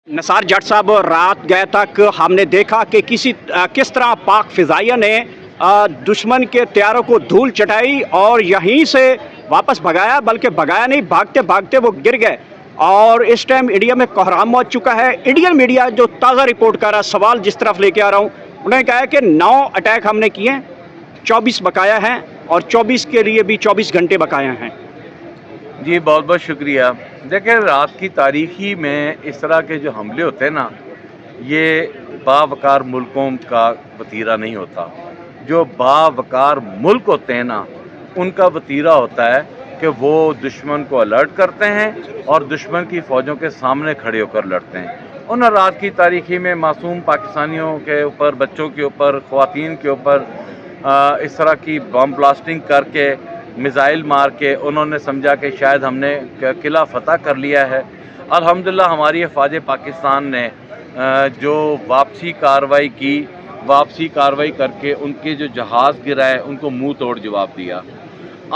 नसार जट साहब, रात गए तक हमने देखा कि किस तरह पाक फ़िज़ाइया ने दुश्मन के तैयारों को धूल चटाई और यहीं से वापस भगाया, बल्कि भगाया नहीं, भागते भागते वो गिर गए। और इस टाइम इंडिया में कोहराम मच चुका है। इंडियन मीडिया जो ताज़ा रिपोर्ट कर रहा है, सवाल जिस तरफ लेके आ रहा हूँ, उन्होंने कहा है कि 9 अटैक हमने किए हैं, 24 बकाया हैं और 24 के लिए भी 24 घंटे बकाया हैं। जी बहुत बहुत शुक्रिया। देखिए, रात की तारीखी में इस तरह के जो हमले होते हैं ना, ये बावकार मुल्कों का वतीरा नहीं होता। जो बावकार मुल्क होते हैं ना, उनका वतीरा होता है कि वो दुश्मन को अलर्ट करते हैं और दुश्मन की फ़ौजों के सामने खड़े होकर लड़ते हैं। उन रात की तारीखी में मासूम पाकिस्तानियों के ऊपर, बच्चों के ऊपर, ख़वातीन के ऊपर इस तरह की बम ब्लास्टिंग करके, मिज़ाइल मार के उन्होंने समझा कि शायद हमने किला फ़तह कर लिया है। अल्हम्दुलिल्लाह हमारी फ़ौज पाकिस्तान ने जो वापसी कार्रवाई करके उनके जो जहाज़ गिराए उनको मुंह तोड़ जवाब दिया।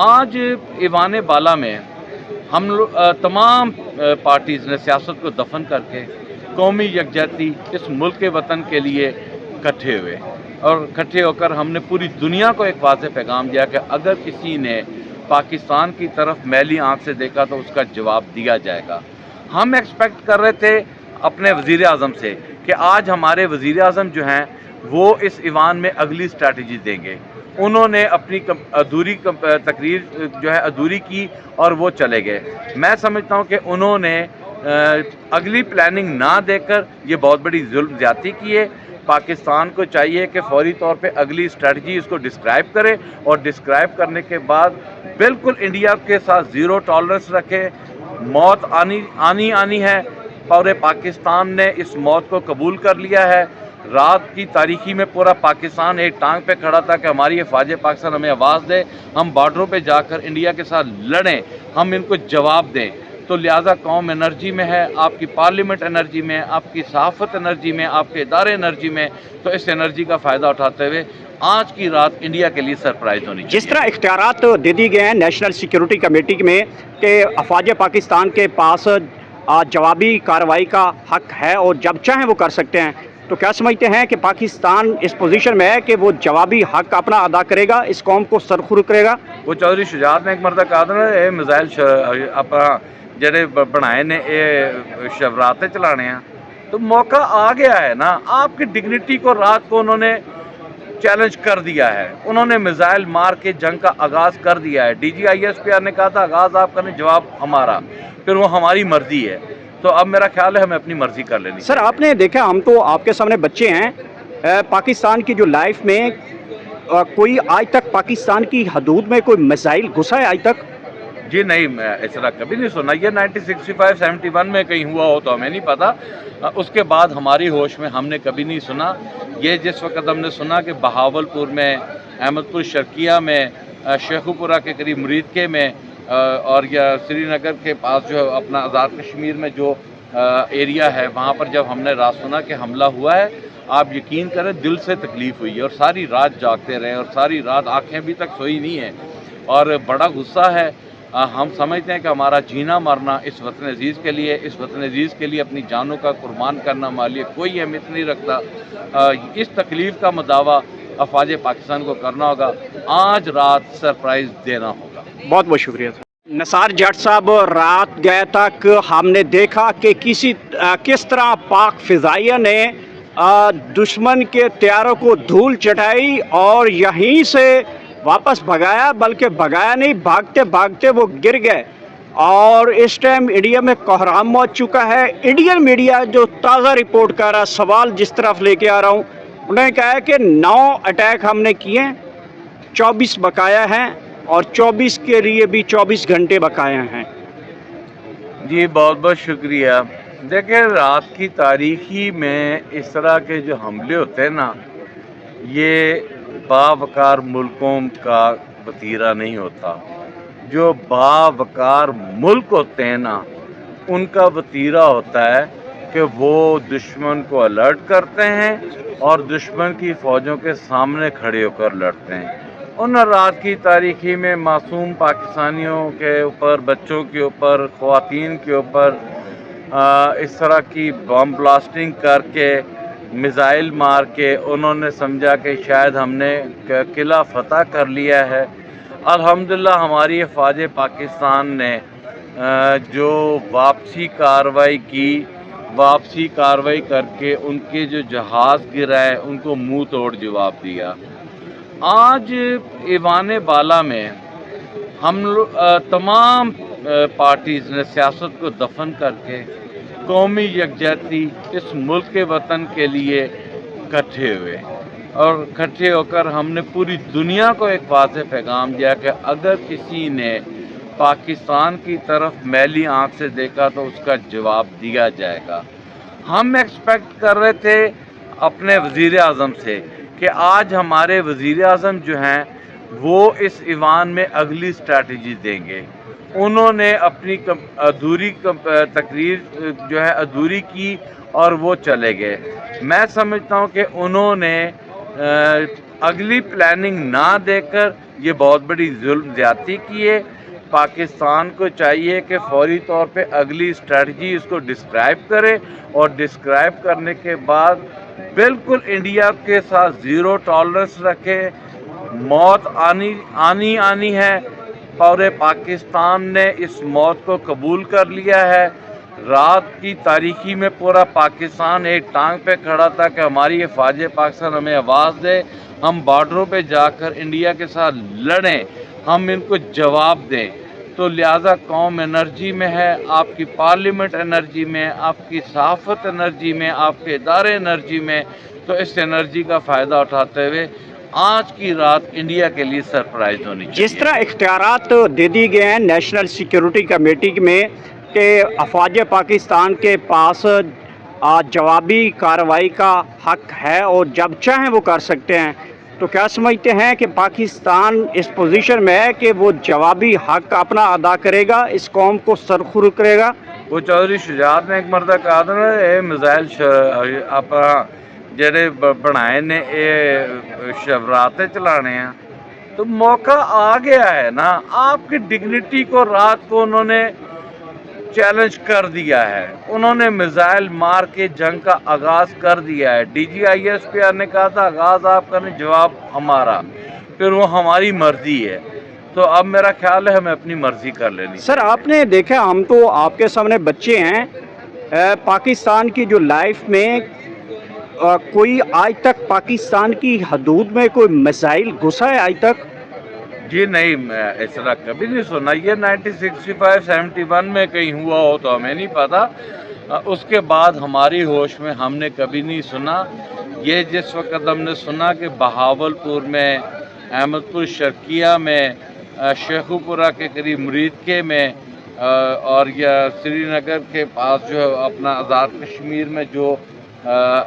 आज ईवान बाला में हम तमाम पार्टीज़ ने सियासत को दफन करके कौमी यकजहती इस मुल्क के वतन के लिए इकट्ठे हुए और इकट्ठे होकर हमने पूरी दुनिया को एक वाज़ेह पैगाम दिया कि अगर किसी ने पाकिस्तान की तरफ मैली आंख से देखा तो उसका जवाब दिया जाएगा। हम एक्सपेक्ट कर रहे थे अपने वज़ीर आज़म से कि आज हमारे वज़ीर आज़म जो हैं वो इस ईवान में अगली स्ट्रैटेजी देंगे। उन्होंने अपनी तकरीर जो है अधूरी की और वो चले गए। मैं समझता हूँ कि उन्होंने अगली प्लानिंग ना देकर ये बहुत बड़ी जुल्म ज़्यादती की है। पाकिस्तान को चाहिए कि फौरी तौर पे अगली स्ट्रेटजी इसको डिस्क्राइब करे और डिस्क्राइब करने के बाद बिल्कुल इंडिया के साथ ज़ीरो टॉलरेंस रखे। मौत आनी है। पूरे पाकिस्तान ने इस मौत को कबूल कर लिया है। रात की तारीखी में पूरा पाकिस्तान एक टांग पे खड़ा था कि हमारी फ़ौज पाकिस्तान हमें आवाज़ दे, हम बॉर्डरों पे जाकर इंडिया के साथ लड़ें, हम इनको जवाब दें। तो लिहाजा कौम एनर्जी में है, आपकी पार्लियामेंट एनर्जी में, आपकी सहाफ़त एनर्जी में, आपके इदारे एनर्जी में। तो इस एनर्जी का फ़ायदा उठाते हुए आज की रात इंडिया के लिए सरप्राइज़ होनी चाहिए। जिस तरह इख्तियारात दे दी गए हैं नेशनल सिक्योरिटी कमेटी में कि अफवाज पाकिस्तान के पास जवाबी कार्रवाई का हक है और जब चाहें वो कर सकते हैं, तो क्या समझते हैं कि पाकिस्तान इस पोजीशन में है कि वो जवाबी हक अपना अदा करेगा, इस कौम को सरखुर करेगा? वो चौधरी शुजात ने एक मरदा कहा था ना, ये मिज़ाइल अपना ਜਿਹੜੇ बनाए ने ये शवराते चलाने हैं, तो मौका आ गया है ना। आपकी डिग्निटी को रात को उन्होंने चैलेंज कर दिया है, उन्होंने मिज़ाइल मार के जंग का आगाज़ कर दिया है। DGISPR ने कहा था आगाज़ आप करें, जवाब हमारा, फिर वो हमारी मर्ज़ी है। तो अब मेरा ख्याल है हमें अपनी मर्ज़ी कर लेनी। सर, आपने देखा, हम तो आपके सामने बच्चे हैं, पाकिस्तान की जो लाइफ में कोई आज तक पाकिस्तान की हदूद में कोई मिसाइल घुसा है आज तक? जी नहीं, मैं इस तरह कभी नहीं सुना। ये 1965-71 में कहीं हुआ हो तो हमें नहीं पता। उसके बाद हमारी होश में हमने कभी नहीं सुना। ये जिस वक्त हमने सुना कि बहावलपुर में, अहमदपुर शर्किया में, शेखुपुरा के करीब मुरीदके में और या श्रीनगर के पास जो अपना आज़ाद कश्मीर में जो एरिया है, वहाँ पर जब हमने रात सुना कि हमला हुआ है, आप यकीन करें दिल से तकलीफ़ हुई है और सारी रात जागते रहे और सारी रात आँखें अभी तक सोई नहीं हैं और बड़ा गुस्सा है। हम समझते हैं कि हमारा जीना मरना इस वतन अजीज़ के लिए, इस वतन अजीज़ के लिए अपनी जानों का कुर्बान करना हमारे लिए कोई अहमियत नहीं रखता। इस तकलीफ़ का मुदावा अफ़वाज पाकिस्तान को करना होगा। आज रात सरप्राइज़ देना होगा। बहुत बहुत शुक्रिया सर। नसार जट साहब, रात गए तक हमने देखा कि किस तरह पाक फ़िज़ाइया ने दुश्मन के तैयारों को धूल चटाई और यहीं से वापस भगाया, बल्कि भगाया नहीं, भागते भागते वो गिर गए। और इस टाइम इंडिया में कोहराम मच चुका है। इंडियन मीडिया जो ताज़ा रिपोर्ट कर रहा है, सवाल जिस तरफ लेके आ रहा हूँ, उन्होंने कहा है कि 9 अटैक हमने किए हैं, 24 बकाया हैं और 24 के लिए भी 24 घंटे बकाया हैं। जी बहुत बहुत शुक्रिया। देखिए, रात की तारीखी में इस तरह के जो हमले होते हैं ना, ये बावकार मुल्कों का वतीरा नहीं होता। जो बावकार मुल्क होते हैं ना, उनका वतीरा होता है कि वो दुश्मन को अलर्ट करते हैं और दुश्मन की फ़ौजों के सामने खड़े होकर लड़ते हैं। उन रात की तारीखी में मासूम पाकिस्तानियों के ऊपर, बच्चों के ऊपर, ख़वातीन के ऊपर اس طرح کی بم بلاسٹنگ کر کے میزائل مار کے انہوں نے سمجھا کہ شاید ہم نے قلعہ فتح کر لیا ہے۔ الحمدللہ ہماری افواج پاکستان نے جو واپسی کارروائی کر کے ان کے جو جہاز گرائے ان کو منہ توڑ جواب دیا۔ آج ایوان بالا میں ہم تمام پارٹیز نے سیاست کو دفن کر کے قومی یکجہتی اس ملک کے وطن کے لیے اکٹھے ہوئے، اور اکٹھے ہو کر ہم نے پوری دنیا کو ایک واضح پیغام دیا کہ اگر کسی نے پاکستان کی طرف میلی آنکھ سے دیکھا تو اس کا جواب دیا جائے گا۔ ہم ایکسپیکٹ کر رہے تھے اپنے وزیر اعظم سے کہ آج ہمارے وزیر اعظم جو ہیں وہ اس ایوان میں اگلی اسٹریٹجی دیں گے۔ انہوں نے اپنی ادھوری تقریر جو ہے ادھوری کی اور وہ چلے گئے۔ میں سمجھتا ہوں کہ انہوں نے اگلی پلاننگ نہ دے کر یہ بہت بڑی ظلم زیادتی کی ہے۔ پاکستان کو چاہیے کہ فوری طور پہ اگلی اسٹریٹجی اس کو ڈسکرائب کرے، اور ڈسکرائب کرنے کے بعد بالکل انڈیا کے ساتھ زیرو ٹالرنس رکھے۔ موت آنی ہے، پورے پاکستان نے اس موت کو قبول کر لیا ہے۔ رات کی تاریکی میں پورا پاکستان ایک ٹانگ پہ کھڑا تھا کہ ہماری افواج پاکستان ہمیں آواز دے، ہم بارڈروں پہ جا کر انڈیا کے ساتھ لڑیں، ہم ان کو جواب دیں۔ تو لہٰذا قوم انرجی میں ہے، آپ کی پارلیمنٹ انرجی میں، آپ کی صحافت انرجی میں، آپ کے ادارے انرجی میں، تو اس انرجی کا فائدہ اٹھاتے ہوئے آج کی رات انڈیا کے لیے سرپرائز ہونی چاہیے۔ جس طرح اختیارات دے دی گئے ہیں نیشنل سیکیورٹی کمیٹی میں کہ افواج پاکستان کے پاس جوابی کارروائی کا حق ہے اور جب چاہیں وہ کر سکتے ہیں، تو کیا سمجھتے ہیں کہ پاکستان اس پوزیشن میں ہے کہ وہ جوابی حق اپنا ادا کرے گا، اس قوم کو سرخرو کرے گا؟ وہ چودھری شجاعت نے ایک مرتبہ کہا تھا نا، اے میزائل اپنا جڑے بنائے نے اے شوراتیں چلانے ہیں، تو موقع آ گیا ہے نا۔ آپ کی ڈگنیٹی کو رات کو انہوں نے چیلنج کر دیا ہے، انہوں نے میزائل مار کے جنگ کا آغاز کر دیا ہے۔ D G I S P R نے کہا تھا آغاز آپ کریں، جواب ہمارا، پھر وہ ہماری مرضی ہے۔ تو اب میرا خیال ہے ہمیں اپنی مرضی کر لینی۔ سر آپ نے دیکھا، ہم تو آپ کے سامنے بچے ہیں، پاکستان کی جو لائف میں کوئی آج تک پاکستان کی حدود میں کوئی میزائل گھسا ہے آج تک؟ جی نہیں، میں اس طرح کبھی نہیں سنا۔ یہ 1965-71 میں کہیں ہوا ہو تو ہمیں نہیں پتا، اس کے بعد ہماری ہوش میں ہم نے کبھی نہیں سنا۔ یہ جس وقت ہم نے سنا کہ بہاولپور میں، احمد پور شرقیہ میں، شیخو پورہ کے قریب مریدکے میں، اور یا سری نگر کے پاس جو اپنا آزاد کشمیر میں جو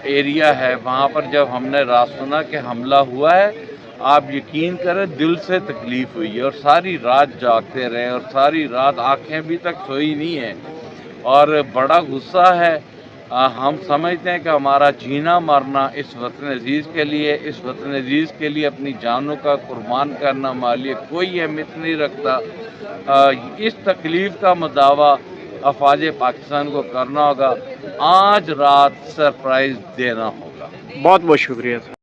ایریا ہے، وہاں پر جب ہم نے رات سنا کہ حملہ ہوا ہے، آپ یقین کریں دل سے تکلیف ہوئی ہے، اور ساری رات جاگتے رہے، اور ساری رات آنکھیں ابھی تک سوئی نہیں ہیں، اور بڑا غصہ ہے۔ ہم سمجھتے ہیں کہ ہمارا جینا مرنا اس وطن عزیز کے لیے، اس وطن عزیز کے لیے اپنی جانوں کا قربان کرنا ہمارے لیے کوئی اہمیت نہیں رکھتا۔ اس تکلیف کا مداوع افواج پاکستان کو کرنا ہوگا، آج رات سرپرائز دینا ہوگا۔ بہت بہت شکریہ سر۔